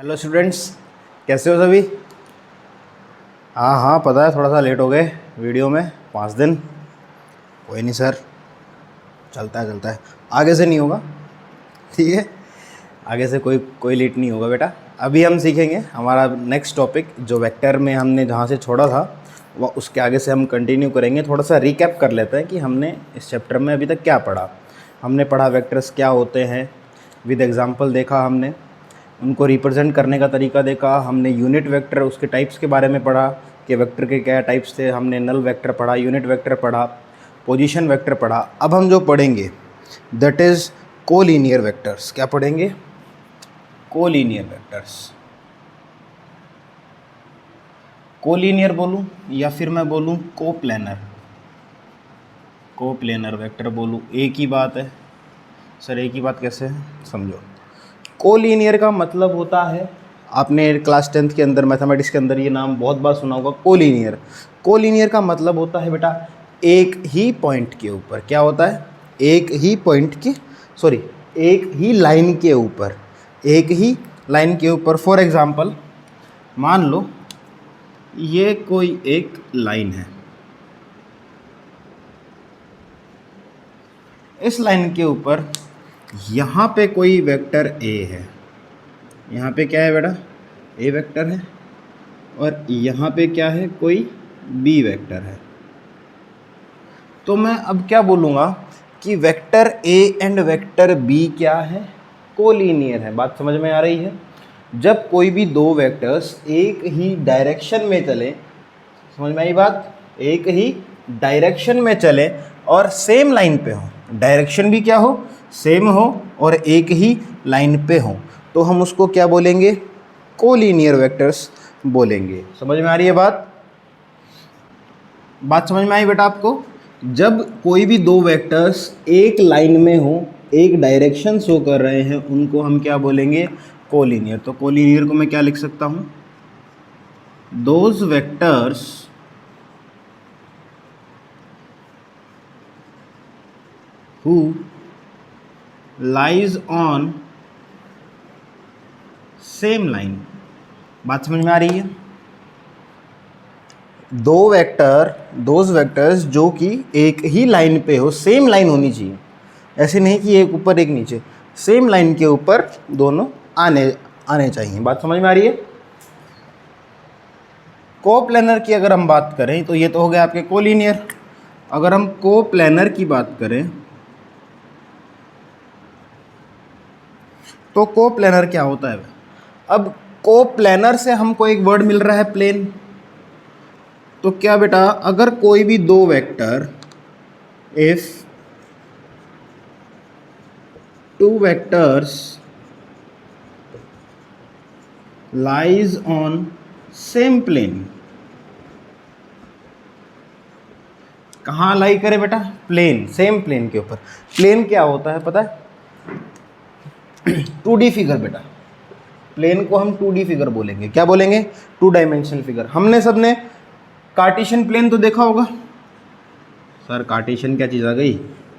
Hello students, कैसे हो सभी। हाँ पता है, थोड़ा सा लेट हो गए वीडियो में 5 दिन। कोई नहीं सर, चलता है। आगे से नहीं होगा, ठीक है। आगे से कोई लेट नहीं होगा बेटा। अभी हम सीखेंगे हमारा नेक्स्ट टॉपिक, जो वेक्टर में हमने जहाँ से छोड़ा था वह उसके आगे से हम कंटिन्यू करेंगे। थोड़ा सा रिकैप कर लेते हैं कि हमने इस चैप्टर में अभी तक क्या पढ़ा। हमने पढ़ा वेक्टर्स क्या होते हैं, विद एग्जांपल देखा हमने, उनको रिप्रेजेंट करने का तरीका देखा हमने, यूनिट वेक्टर उसके टाइप्स के बारे में पढ़ा कि वेक्टर के क्या टाइप्स थे। हमने नल वेक्टर पढ़ा, यूनिट वेक्टर पढ़ा, पोजीशन वेक्टर पढ़ा। अब हम जो पढ़ेंगे दैट इज़ कोलिनियर वेक्टर्स। क्या पढ़ेंगे? Collinear vectors. कोलिनियर बोलूं या फिर मैं बोलूं कोप्लेनर? कोप्लेनर वेक्टर बोलूं, एक ही बात है सर। एक ही बात कैसे है, समझो। कोलिनियर का मतलब होता है, आपने क्लास 10th के अंदर मैथमेटिक्स के अंदर ये नाम बहुत बार सुना होगा, कोलिनियर। कोलिनियर का मतलब होता है बेटा एक ही पॉइंट के ऊपर। क्या होता है? एक ही पॉइंट के, सॉरी, एक ही लाइन के ऊपर, एक ही लाइन के ऊपर। फॉर एग्जांपल मान लो ये कोई एक लाइन है, इस लाइन के ऊपर यहाँ पे कोई वेक्टर ए है। यहाँ पे क्या है बेटा? ए वेक्टर है। और यहाँ पे क्या है? कोई बी वेक्टर है। तो मैं अब क्या बोलूँगा कि vector A and vector B क्या है? कोलिनियर है। बात समझ में आ रही है? जब कोई भी दो वेक्टर्स एक ही डायरेक्शन में चले, समझ में आई बात? एक ही डायरेक्शन में चले और सेम लाइन पे हो, डायरेक्शन भी क्या हो? सेम हो और एक ही लाइन पे हो, तो हम उसको क्या बोलेंगे? कोलिनियर वेक्टर्स बोलेंगे। समझ में आ रही है बात? बात समझ में आई बेटा आपको? जब कोई भी दो वेक्टर्स एक लाइन में हो, एक डायरेक्शन शो कर रहे हैं, उनको हम क्या बोलेंगे? कोलिनियर। तो कोलिनियर को मैं क्या लिख सकता हूँ? Those vectors who lies on same line। बात समझ में आ रही है? दो वेक्टर, दोज वेक्टर्स जो कि एक ही लाइन पे हो, सेम लाइन होनी चाहिए। ऐसे नहीं कि एक ऊपर एक नीचे, सेम लाइन के ऊपर दोनों आने चाहिए। बात समझ में आ रही है? कोप्लेनर की अगर हम बात करें तो ये तो हो गया आपके कोलिनियर। अगर हम कोप्लेनर की बात करें तो कोप्लेनर क्या होता है? अब कोप्लेनर से हमको एक वर्ड मिल रहा है प्लेन। तो क्या बेटा, अगर कोई भी दो vector, if two vectors lies on same plane, कहाँ लाई करे बेटा? प्लेन, सेम प्लेन के ऊपर। प्लेन क्या होता है पता है? 2D फिगर बेटा। प्लेन को हम 2D फिगर बोलेंगे। क्या बोलेंगे? 2 डायमेंशनल फिगर। हमने सबने कार्टेशियन प्लेन तो देखा होगा। सर कार्टेशियन क्या चीज़ आ गई?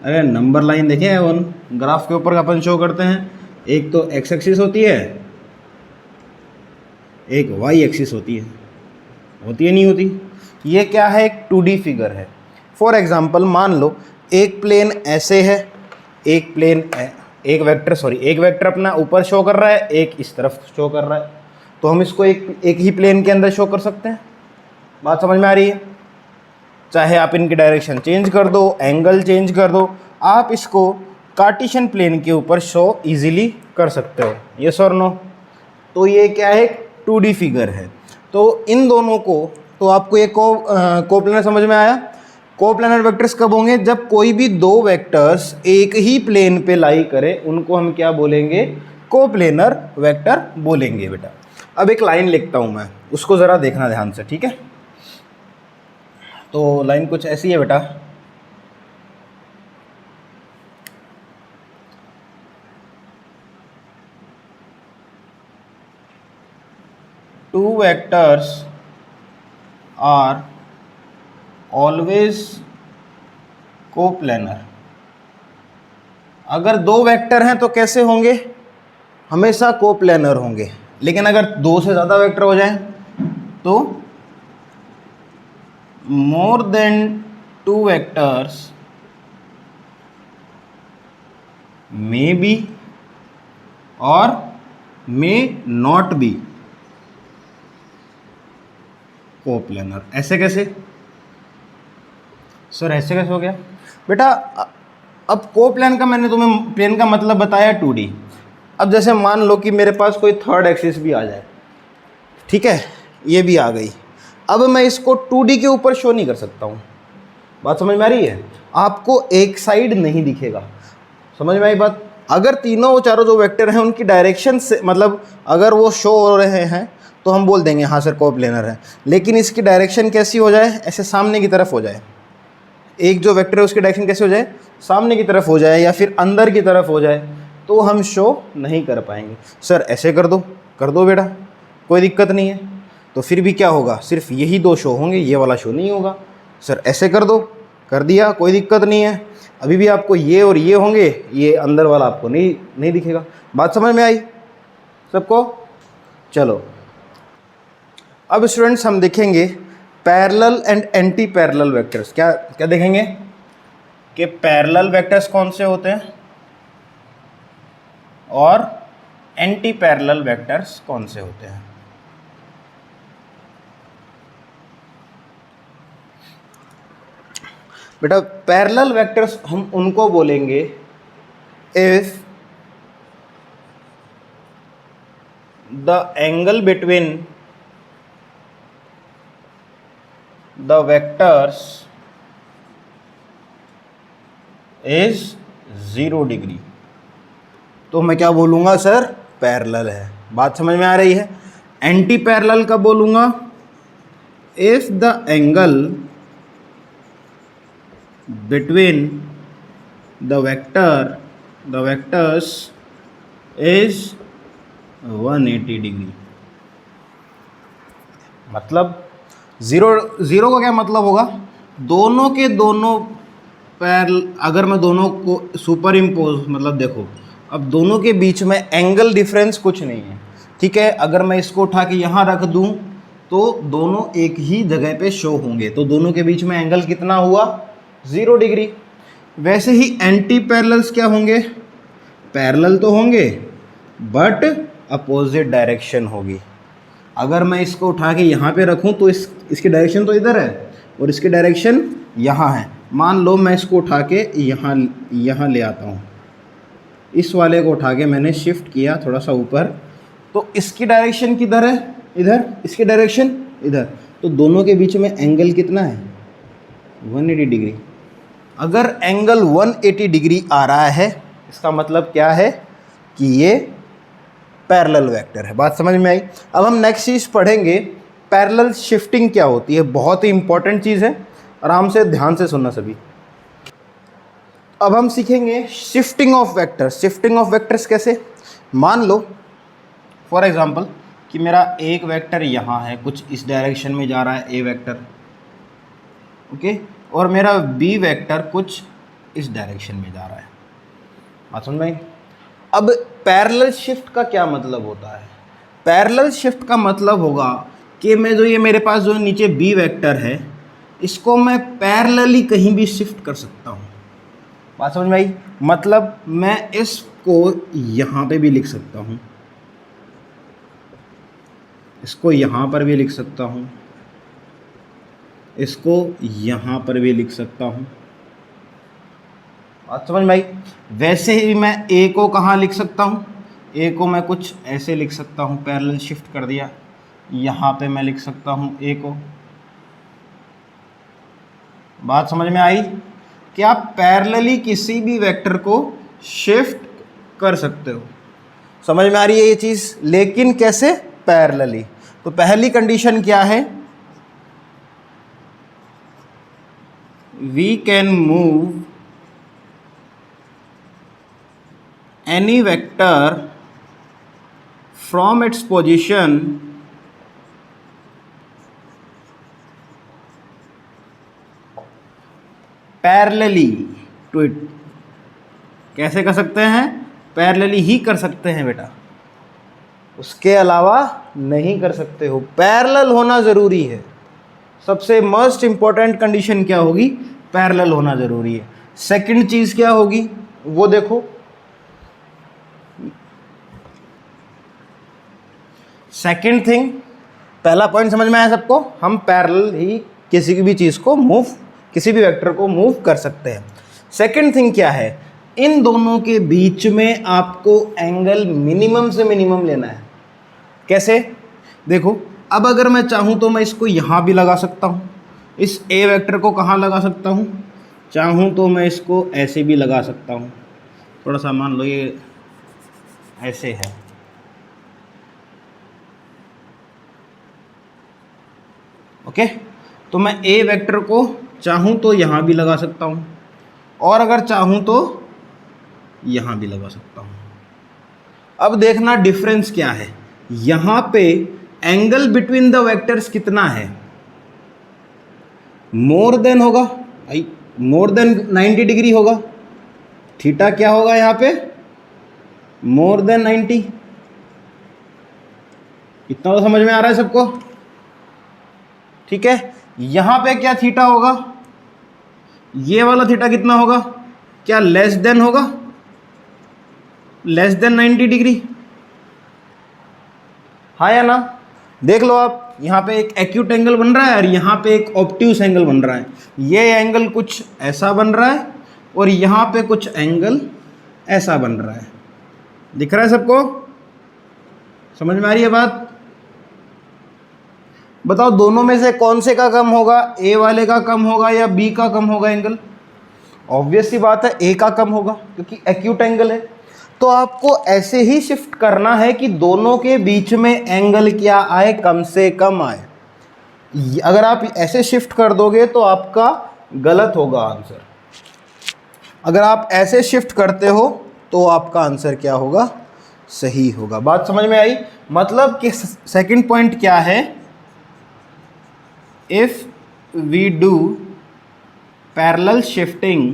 अरे नंबर लाइन देखें, उन ग्राफ के ऊपर अपन शो करते हैं। एक तो एक्स एक्सिस होती है, एक वाई एक्सिस होती है। होती है नहीं होती? ये क्या है? एक 2D फिगर है। फॉर एग्जाम्पल मान लो एक प्लेन ऐसे है, एक प्लेन एक वेक्टर अपना ऊपर शो कर रहा है, एक इस तरफ शो कर रहा है। तो हम इसको एक ही प्लेन के अंदर शो कर सकते हैं। बात समझ में आ रही है? चाहे आप इनकी डायरेक्शन चेंज कर दो, एंगल चेंज कर दो, आप इसको कार्टेशियन प्लेन के ऊपर शो इजीली कर सकते हो। यस और नो? तो ये क्या है? 2D फिगर है। तो इन दोनों को, तो आपको ये कोप्लेनर समझ में आया? कोप्लेनर वेक्टर्स कब होंगे? जब कोई भी दो वेक्टर्स एक ही प्लेन पे लाई करे, उनको हम क्या बोलेंगे? कोप्लेनर वेक्टर बोलेंगे बेटा। अब एक लाइन लिखता हूं मैं, उसको ज़रा देखना ध्यान से, ठीक है? तो लाइन कुछ ऐसी है बेटा, two vectors are always coplanar. अगर दो वेक्टर हैं तो कैसे होंगे? हमेशा कोप्लेनर होंगे। लेकिन अगर दो से ज़्यादा वेक्टर हो जाए तो more than two vectors may be और मे नॉट बी कोप्लेनर। ऐसे कैसे सर, ऐसे कैसे हो गया बेटा? अब कोप्लेन का मैंने तुम्हें प्लेन का मतलब बताया 2D। अब जैसे मान लो कि मेरे पास कोई थर्ड एक्सिस भी आ जाए, ठीक है, ये भी आ गई। अब मैं इसको 2D के ऊपर शो नहीं कर सकता हूँ। बात समझ में आ रही है? आपको एक साइड नहीं दिखेगा। समझ में आई बात? अगर तीनों चारों जो वेक्टर हैं उनकी डायरेक्शन से, मतलब अगर वो शो हो रहे हैं तो हम बोल देंगे हाँ सर कोप्लेनर है। लेकिन इसकी डायरेक्शन कैसी हो जाए? ऐसे सामने की तरफ हो जाए। एक जो वेक्टर है उसकी डायरेक्शन कैसे हो जाए? सामने की तरफ हो जाए या फिर अंदर की तरफ हो जाए, तो हम शो नहीं कर पाएंगे। सर ऐसे कर दो बेटा, कोई दिक्कत नहीं है। तो फिर भी क्या होगा? सिर्फ यही दो शो होंगे, ये वाला शो नहीं होगा। सर ऐसे कर दो, कर दिया, कोई दिक्कत नहीं है। अभी भी आपको ये और ये होंगे, ये अंदर वाला आपको नहीं दिखेगा। बात समझ में आई सबको? चलो अब स्टूडेंट्स हम देखेंगे parallel and anti parallel vectors. क्या क्या देखेंगे कि पैरेलल वेक्टर्स कौन से होते हैं और एंटी पैरेलल वेक्टर्स कौन से होते हैं। बेटा पैरेलल वेक्टर्स हम उनको बोलेंगे if the angle between the vectors is 0 degree. तो मैं क्या बोलूँगा सर? पैरेलल है। बात समझ में आ रही है? एंटी पैरेलल का बोलूँगा if the angle between the vectors is 180 degree. मतलब ज़ीरो का क्या मतलब होगा? दोनों के दोनों अगर मैं दोनों को सुपर इम्पोज, मतलब देखो अब दोनों के बीच में एंगल डिफरेंस कुछ नहीं है, ठीक है। अगर मैं इसको उठा के यहाँ रख दूँ तो दोनों एक ही जगह पे शो होंगे, तो दोनों के बीच में एंगल कितना हुआ? 0 डिग्री। वैसे ही एंटी पैरेलल्स क्या होंगे? पैरेलल तो होंगे बट अपोजिट डायरेक्शन होगी। अगर मैं इसको उठा के यहाँ पे रखूँ तो इसकी डायरेक्शन तो इधर है और इसकी डायरेक्शन यहाँ है। मान लो मैं इसको उठा के यहाँ ले आता हूँ, इस वाले को उठा के मैंने शिफ्ट किया थोड़ा सा ऊपर, तो इसकी डायरेक्शन किधर है? इधर। इसकी डायरेक्शन इधर। तो दोनों के बीच में एंगल कितना है? 180 डिग्री। अगर एंगल 180 डिग्री आ रहा है इसका मतलब क्या है? कि ये पैरेलल वेक्टर है। बात समझ में आई? अब हम नेक्स्ट चीज़ पढ़ेंगे पैरेलल शिफ्टिंग क्या होती है। बहुत ही इंपॉर्टेंट चीज़ है, आराम से ध्यान से सुनना सभी। अब हम सीखेंगे shifting of vectors. Shifting of vectors कैसे? मान लो फॉर एग्जांपल कि मेरा एक वेक्टर यहाँ है, कुछ इस डायरेक्शन में जा रहा है ए वेक्टर, ओके, और मेरा बी वेक्टर कुछ इस डायरेक्शन में जा रहा है। बात समझ में आई? अब पैरेलल शिफ्ट का क्या मतलब होता है? पैरेलल शिफ्ट का मतलब होगा कि मैं जो ये मेरे पास जो नीचे बी वेक्टर है इसको मैं पैरेलली कहीं भी शिफ्ट कर सकता हूँ। बात समझ में आई? मतलब मैं इसको यहाँ पे भी लिख सकता हूँ, इसको यहाँ पर भी लिख सकता हूँ, इसको यहाँ पर भी लिख सकता हूँ। बात समझ में आई? वैसे ही मैं ए को कहाँ लिख सकता हूँ? ए को मैं कुछ ऐसे लिख सकता हूँ, पैरेलल शिफ्ट कर दिया, यहाँ पे मैं लिख सकता हूँ ए को। बात समझ में आई कि आप पैरेलली किसी भी वेक्टर को शिफ्ट कर सकते हो। समझ में आ रही है ये चीज़? लेकिन कैसे? पैरेलली। तो पहली कंडीशन क्या है? We can move any vector from its position parallelly to it। कैसे कर सकते हैं? पैरेलली ही कर सकते हैं बेटा। उसके अलावा नहीं कर सकते हो। पैरेलल होना ज़रूरी है, सबसे मोस्ट इंपॉर्टेंट कंडीशन क्या होगी, पैरेलल होना ज़रूरी है। सेकंड चीज़ क्या होगी वो देखो, सेकंड थिंग, पहला पॉइंट समझ में आया सबको, हम पैरेलल ही किसी भी चीज़ को मूव, किसी भी वेक्टर को मूव कर सकते हैं। सेकंड थिंग क्या है, इन दोनों के बीच में आपको एंगल मिनिमम से मिनिमम लेना है। कैसे, देखो अब अगर मैं चाहूँ तो मैं इसको यहाँ भी लगा सकता हूँ, इस ए वेक्टर को कहाँ लगा सकता हूँ, चाहूँ तो मैं इसको ऐसे भी लगा सकता हूँ। थोड़ा सा मान लो ये ऐसे है, ओके, तो मैं ए वेक्टर को चाहूँ तो यहाँ भी लगा सकता हूँ और अगर चाहूँ तो यहाँ भी लगा सकता हूँ। अब देखना डिफरेंस क्या है, यहाँ पे एंगल बिटवीन द वेक्टर्स कितना है, मोर देन होगा, मोर देन 90 डिग्री होगा। थीटा क्या होगा यहाँ पे, मोर देन 90। इतना तो समझ में आ रहा है सबको, ठीक है। यहाँ पे क्या थीटा होगा, ये वाला थीटा कितना होगा, क्या लेस देन होगा, लेस देन 90 डिग्री, हाँ या ना। देख लो आप, यहाँ पे एक एक्यूट एंगल बन रहा है और यहाँ पे एक ऑब्ट्यूस एंगल बन रहा है। ये एंगल कुछ ऐसा बन रहा है और यहाँ पे कुछ एंगल ऐसा बन रहा है, दिख रहा है सबको, समझ में आ रही है बात। बताओ दोनों में से कौन से का कम होगा, ए वाले का कम होगा या बी का कम होगा एंगल। ऑब्वियस सी बात है ए का कम होगा क्योंकि एक्यूट एंगल है। तो आपको ऐसे ही शिफ्ट करना है कि दोनों के बीच में एंगल क्या आए, कम से कम आए। अगर आप ऐसे शिफ्ट कर दोगे तो आपका गलत होगा आंसर, अगर आप ऐसे शिफ्ट करते हो तो आपका आंसर क्या होगा, सही होगा। बात समझ में आई, मतलब कि सेकंड पॉइंट क्या है, if we do parallel shifting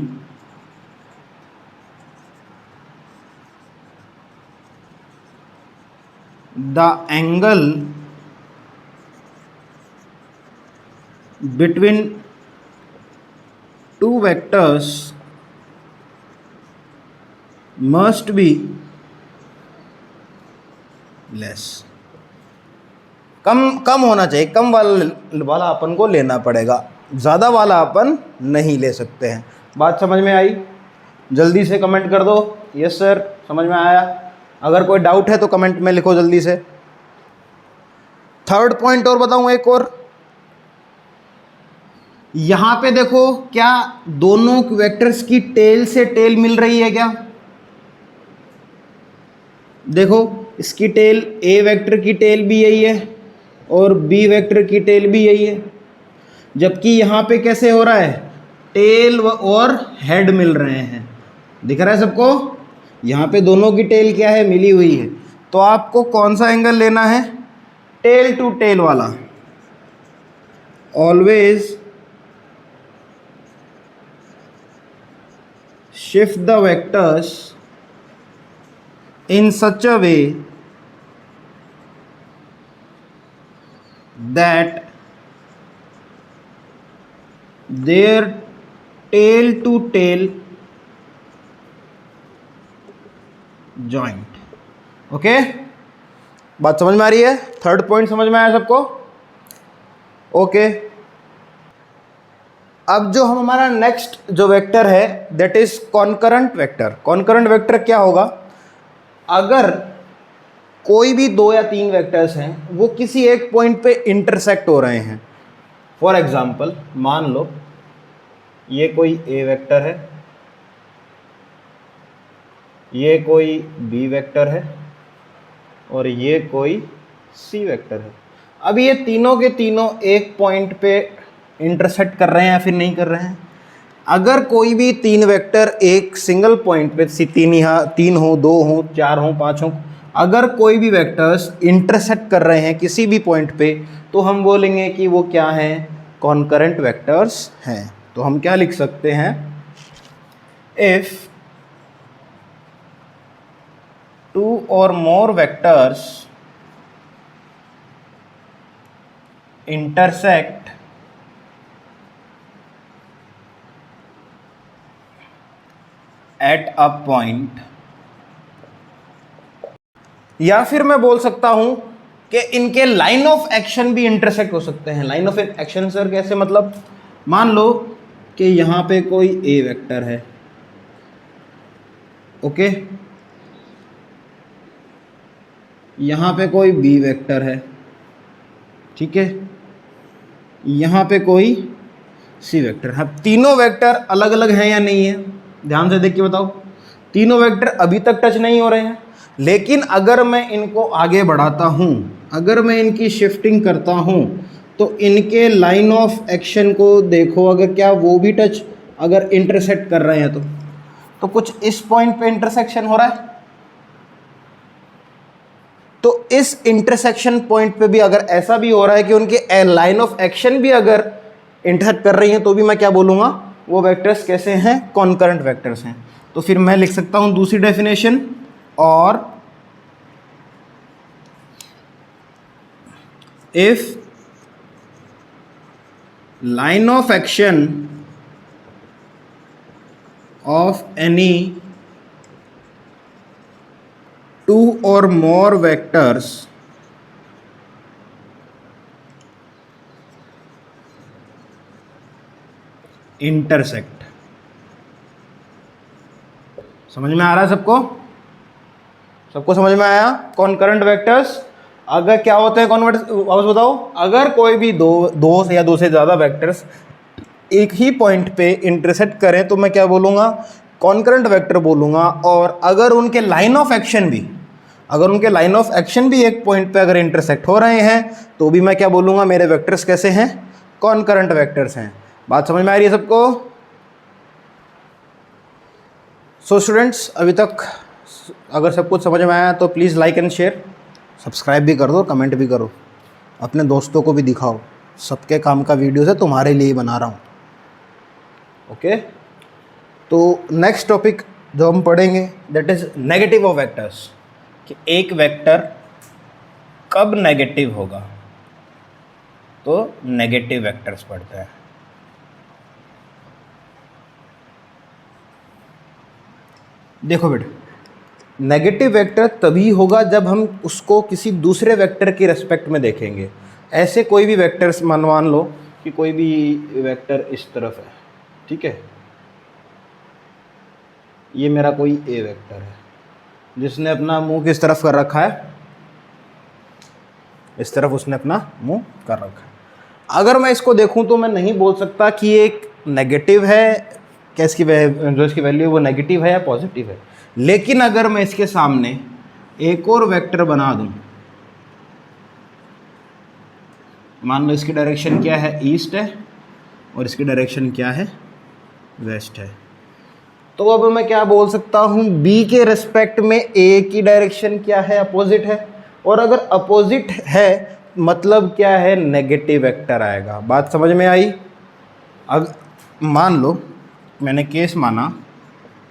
the angle between two vectors must be less, कम होना चाहिए, कम वाला अपन को लेना पड़ेगा, ज़्यादा वाला अपन नहीं ले सकते हैं। बात समझ में आई, जल्दी से कमेंट कर दो यस सर समझ में आया। अगर कोई डाउट है तो कमेंट में लिखो जल्दी से। थर्ड पॉइंट और बताऊं एक और, यहां पे देखो क्या दोनों वेक्टर्स की टेल से टेल मिल रही है क्या, देखो इसकी टेल, ए वेक्टर की टेल भी यही है और बी वेक्टर की टेल भी यही है, जबकि यहां पे कैसे हो रहा है, टेल और हेड मिल रहे हैं, दिख रहा है सबको। यहाँ पे दोनों की टेल क्या है, मिली हुई है। तो आपको कौन सा एंगल लेना है, टेल टू टेल वाला। Always shift the vectors in such a way that their tail to tail joint, okay. बात समझ में आ रही है, थर्ड पॉइंट समझ में आया सबको, ओके। अब जो हमारा नेक्स्ट जो वेक्टर है that is concurrent vector. Concurrent vector क्या होगा, अगर कोई भी दो या तीन वेक्टर्स हैं वो किसी एक पॉइंट पे इंटरसेक्ट हो रहे हैं, फॉर एग्जांपल मान लो ये कोई ए वेक्टर है, ये कोई बी वेक्टर है और ये कोई सी वेक्टर है। अब ये तीनों के तीनों एक पॉइंट पे इंटरसेक्ट कर रहे हैं या फिर नहीं कर रहे हैं। अगर कोई भी तीन वेक्टर एक सिंगल पॉइंट पे, तीन हो, दो हो, चार हो, पाँच हो, अगर कोई भी वेक्टर्स इंटरसेक्ट कर रहे हैं किसी भी पॉइंट पे, तो हम बोलेंगे कि वो क्या हैं, कॉन्करेंट वेक्टर्स हैं। तो हम क्या लिख सकते हैं, इफ टू और more vectors intersect at a point, या फिर मैं बोल सकता हूं कि इनके लाइन ऑफ एक्शन भी इंटरसेक्ट हो सकते हैं। लाइन ऑफ एक्शन सर कैसे, मतलब मान लो कि यहां पे कोई ए वेक्टर है, ओके, यहां पे कोई बी वेक्टर है, ठीक है, यहां पे कोई सी वेक्टर है। तीनों वेक्टर अलग अलग हैं या नहीं है, ध्यान से देख के बताओ। तीनों वेक्टर अभी तक टच नहीं हो रहे हैं, लेकिन अगर मैं इनको आगे बढ़ाता हूं, अगर मैं इनकी शिफ्टिंग करता हूं, तो इनके लाइन ऑफ एक्शन को देखो, अगर क्या वो भी टच, अगर इंटरसेक्ट कर रहे हैं तो कुछ इस पॉइंट पे इंटरसेक्शन हो रहा है। तो इस इंटरसेक्शन पॉइंट पे भी अगर ऐसा भी हो रहा है कि उनके लाइन ऑफ एक्शन भी अगर इंटरसेक्ट कर रही हैं, तो भी मैं क्या बोलूंगा, वो वेक्टर्स कैसे हैं, कॉन्करेंट वेक्टर्स हैं। तो फिर मैं लिख सकता हूं दूसरी डेफिनेशन, और if line of action of any two और मोर वेक्टर्स इंटरसेक्ट। समझ में आ रहा है सबको? सबको समझ में आया? कॉन्करेंट वेक्टर्स अगर क्या होते हैं, वापस बताओ, अगर कोई भी दो या दो से ज़्यादा वेक्टर्स एक ही पॉइंट पे इंटरसेक्ट करें तो मैं क्या बोलूँगा, कॉन्करेंट वेक्टर बोलूँगा। और अगर उनके लाइन ऑफ एक्शन भी, अगर उनके लाइन ऑफ एक्शन भी एक पॉइंट पे अगर इंटरसेक्ट हो रहे हैं, तो भी मैं क्या बोलूँगा, मेरे वेक्टर्स कैसे हैं, कॉन्करेंट वेक्टर्स हैं। बात समझ में आ रही है सबको? सो स्टूडेंट्स, अभी तक अगर सब कुछ समझ में आया तो please like and share, subscribe भी कर दो, कमेंट भी करो, अपने दोस्तों को भी दिखाओ। सबके काम का वीडियोस है, तुम्हारे लिए ही बना रहा हूँ, ओके। तो नेक्स्ट टॉपिक जो हम पढ़ेंगे that is negative of vectors, कि एक वेक्टर कब नेगेटिव होगा। तो नेगेटिव वेक्टर्स पढ़ते हैं। देखो बेटा, नेगेटिव वेक्टर तभी होगा जब हम उसको किसी दूसरे वेक्टर की रेस्पेक्ट में देखेंगे। ऐसे कोई भी वेक्टर्स मान लो कि कोई भी वेक्टर इस तरफ है, ठीक है, ये मेरा कोई ए वेक्टर है जिसने अपना मुंह किस तरफ कर रखा है, इस तरफ उसने अपना मुंह कर रखा है। अगर मैं इसको देखूं तो मैं नहीं बोल सकता कि ये एक नेगेटिव है, क्या इसकी जो इसकी वैल्यू है वो नेगेटिव है या पॉजिटिव है। लेकिन अगर मैं इसके सामने एक और वेक्टर बना दूं, मान लो इसकी डायरेक्शन क्या है, ईस्ट है, और इसकी डायरेक्शन क्या है, वेस्ट है, तो अब मैं क्या बोल सकता हूं, बी के रिस्पेक्ट में ए की डायरेक्शन क्या है, अपोजिट है। और अगर अपोजिट है मतलब क्या है, नेगेटिव वेक्टर आएगा। बात समझ में आई? अब मान लो मैंने केस माना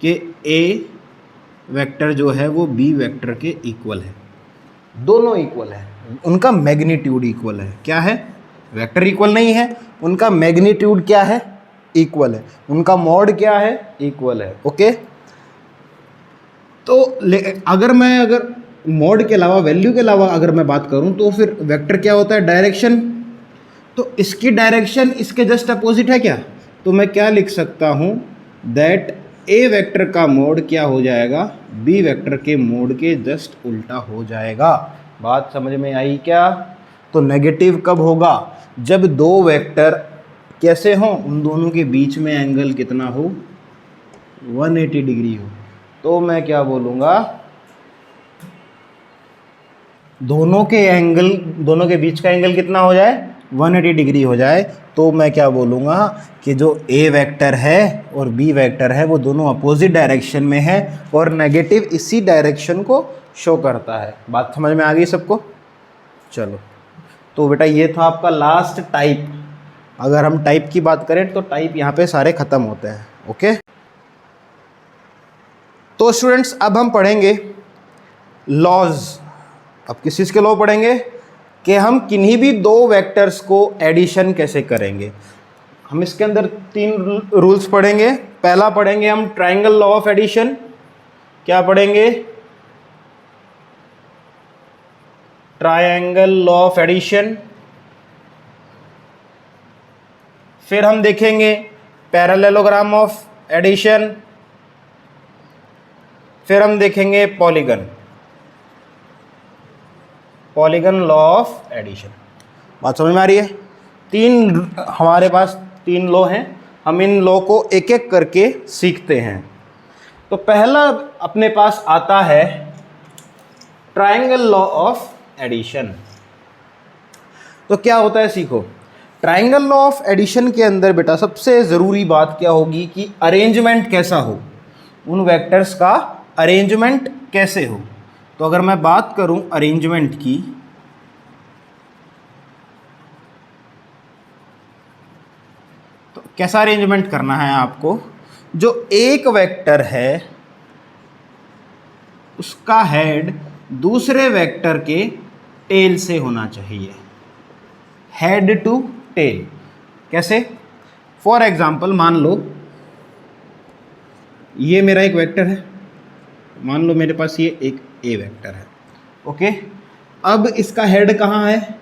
कि ए वेक्टर जो है वो बी वेक्टर के इक्वल है, दोनों इक्वल है, उनका मैग्नीट्यूड इक्वल है। क्या है? वेक्टर इक्वल नहीं है, उनका मैग्नीट्यूड क्या है, इक्वल है, उनका मॉड क्या है, इक्वल है, ओके। तो अगर मॉड के अलावा, वैल्यू के अलावा अगर मैं बात करूं तो फिर वेक्टर क्या होता है, डायरेक्शन। तो इसकी डायरेक्शन इसके जस्ट अपोजिट है क्या, तो मैं क्या लिख सकता हूं, दैट ए वेक्टर का मोड क्या हो जाएगा, बी वेक्टर के मोड के जस्ट उल्टा हो जाएगा। बात समझ में आई क्या? तो नेगेटिव कब होगा, जब दो वेक्टर कैसे हों, उन दोनों के बीच में एंगल कितना हो, 180 डिग्री हो। तो मैं क्या बोलूँगा, दोनों के बीच का एंगल कितना हो जाए, 180 डिग्री हो जाए। तो मैं क्या बोलूँगा कि जो ए वेक्टर है और बी वेक्टर है वो दोनों अपोजिट डायरेक्शन में है, और नेगेटिव इसी डायरेक्शन को शो करता है। बात समझ में आ गई सबको? चलो, तो बेटा ये था आपका लास्ट टाइप। अगर हम टाइप की बात करें तो टाइप यहाँ पे सारे ख़त्म होते हैं, ओके। तो स्टूडेंट्स अब हम पढ़ेंगे लॉज। अब किस चीज़ के लॉ पढ़ेंगे, कि हम किन्हीं भी दो वेक्टर्स को एडिशन कैसे करेंगे। हम इसके अंदर 3 रूल्स पढ़ेंगे। पहला पढ़ेंगे हम ट्रायंगल लॉ ऑफ एडिशन। क्या पढ़ेंगे? Triangle law of addition. फिर हम देखेंगे पैरेललोग्राम ऑफ एडिशन। फिर हम देखेंगे पॉलीगन लॉ ऑफ एडिशन। बात समझ में आ रही है? हमारे पास 3 लॉ हैं, हम इन लॉ को एक एक करके सीखते हैं। तो पहला अपने पास आता है ट्रायंगल लॉ ऑफ एडिशन। तो क्या होता है, सीखो। ट्रायंगल लॉ ऑफ एडिशन के अंदर बेटा सबसे ज़रूरी बात क्या होगी कि अरेंजमेंट कैसा हो, उन वेक्टर्स का अरेंजमेंट कैसे हो। तो अगर मैं बात करूं अरेंजमेंट की, तो कैसा अरेंजमेंट करना है आपको? जो एक वेक्टर है उसका हेड दूसरे वेक्टर के टेल से होना चाहिए, हेड टू टेल। कैसे? फॉर एग्जाम्पल मान लो ये मेरा एक वेक्टर है, मान लो मेरे पास ये एक ए वेक्टर है, ओके। अब इसका हेड कहाँ है?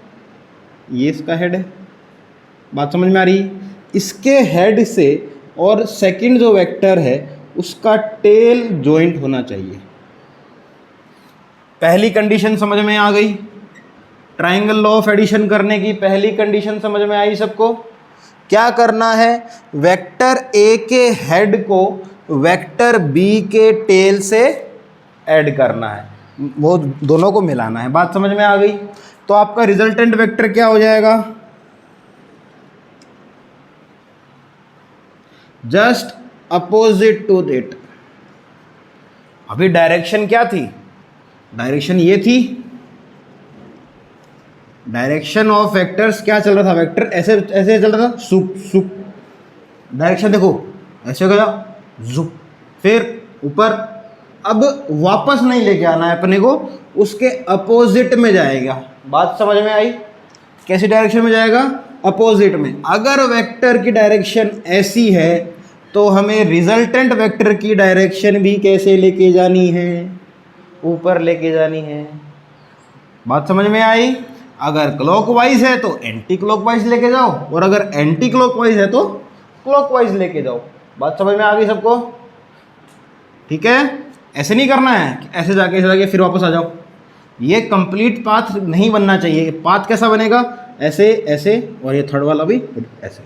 ये इसका हेड है। बात समझ में आ रही? इसके हेड से और सेकंड जो वेक्टर है उसका टेल जॉइंट होना चाहिए। पहली कंडीशन समझ में आ गई? ट्रायंगल लॉ ऑफ एडिशन करने की पहली कंडीशन समझ में आई सबको? क्या करना है? वेक्टर ए के हेड को वेक्टर बी के टेल से ऐड करना है, वो दोनों को मिलाना है। बात समझ में आ गई? तो आपका रिजल्टेंट वेक्टर क्या हो जाएगा? Just opposite to it. अभी डायरेक्शन क्या थी? डायरेक्शन ये थी, डायरेक्शन ऑफ वेक्टर्स क्या चल रहा था? वेक्टर ऐसे ऐसे चल रहा था, सुप सुप। डायरेक्शन देखो ऐसे गया, जुप, फिर ऊपर। अब वापस नहीं लेके आना है अपने को, उसके अपोजिट में जाएगा। बात समझ में आई? कैसी डायरेक्शन में जाएगा? अपोजिट में। अगर वेक्टर की डायरेक्शन ऐसी है तो हमें रिजल्टेंट वेक्टर की डायरेक्शन भी कैसे लेके जानी है? ऊपर लेके जानी है। बात समझ में आई? अगर क्लॉकवाइज है तो एंटी क्लॉकवाइज लेके जाओ, और अगर एंटी क्लॉकवाइज है तो क्लॉकवाइज लेके जाओ। बात समझ में आ गई सबको? ठीक है, ऐसे नहीं करना है कि ऐसे जाके फिर वापस आ जाओ। ये कंप्लीट पाथ नहीं बनना चाहिए। पाथ कैसा बनेगा? ऐसे ऐसे, और ये थर्ड वाला भी ऐसे।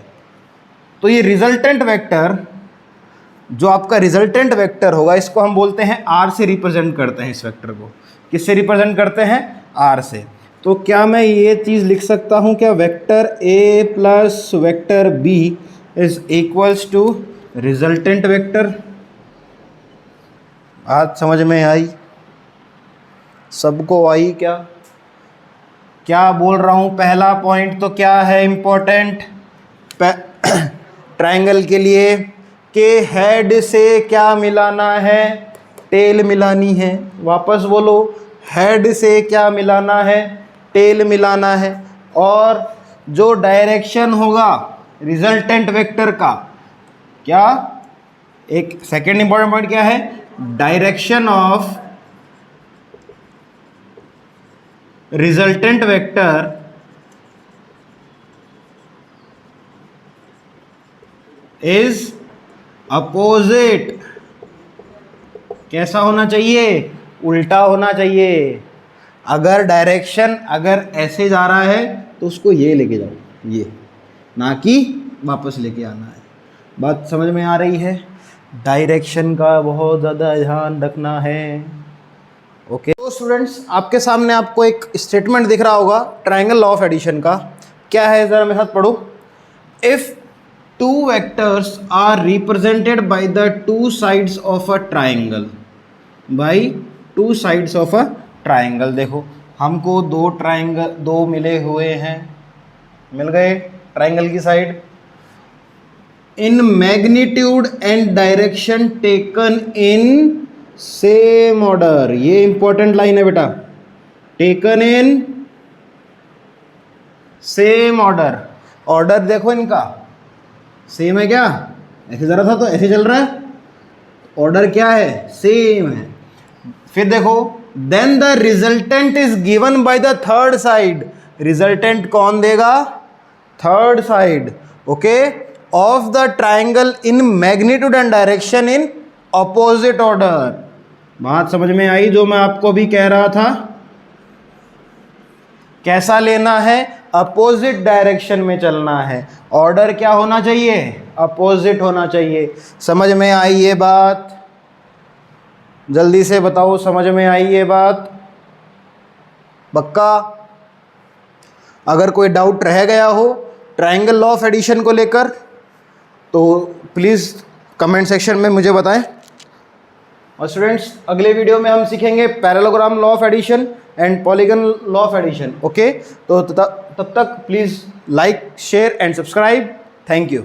तो ये रिजल्टेंट वेक्टर, जो आपका रिजल्टेंट वेक्टर होगा, इसको हम बोलते हैं आर से रिप्रेजेंट करते हैं। इस वेक्टर को किससे रिप्रेजेंट करते हैं? आर से। तो क्या मैं ये चीज़ लिख सकता हूँ क्या? Vector A plus vector B is equals to resultant vector. आज समझ में आई? सबको आई क्या? क्या बोल रहा हूँ? पहला पॉइंट तो क्या है इम्पोर्टेंट ट्रायंगल के लिए, के हेड से क्या मिलाना है? टेल मिलानी है। वापस बोलो, हेड से क्या मिलाना है? टेल मिलाना है। और जो डायरेक्शन होगा रिजल्टेंट वेक्टर का, क्या? एक सेकेंड इंपॉर्टेंट पॉइंट क्या है? Direction of resultant vector is opposite. कैसा होना चाहिए? उल्टा होना चाहिए। अगर डायरेक्शन अगर ऐसे जा रहा है तो उसको ये लेके जाओ, ये, ना कि वापस लेके आना है। बात समझ में आ रही है? डायरेक्शन का बहुत ज़्यादा ध्यान रखना है। ओके तो स्टूडेंट्स, आपके सामने आपको एक स्टेटमेंट दिख रहा होगा ट्रायंगल लॉ ऑफ एडिशन का। क्या है, ज़रा मेरे साथ पढ़ो। If two vectors are represented by the two sides of a triangle, by two sides of a triangle। देखो हमको दो मिले हुए हैं, मिल गए ट्रायंगल की side. In magnitude and direction taken in same order. ये इंपॉर्टेंट लाइन है बेटा, taken in same order, order देखो इनका सेम है क्या, ऐसे जरा था तो ऐसे चल रहा है, ऑर्डर क्या है, सेम है। फिर देखो then the resultant is given by the third side, resultant कौन देगा, third side, okay, of the triangle in magnitude and direction in opposite order. बात समझ में आई जो मैं आपको भी कह रहा था, कैसा लेना है, अपोजिट डायरेक्शन में चलना है, ऑर्डर क्या होना चाहिए, अपोजिट होना चाहिए। समझ में आई ये बात, जल्दी से बताओ समझ में आई ये बात, पक्का? अगर कोई डाउट रह गया हो ट्रायंगल लॉ ऑफ एडिशन को लेकर तो प्लीज़ कमेंट सेक्शन में मुझे बताएं। और स्टूडेंट्स अगले वीडियो में हम सीखेंगे parallelogram law of addition and polygon law of addition, okay? तो तब तक please like share and subscribe, thank you.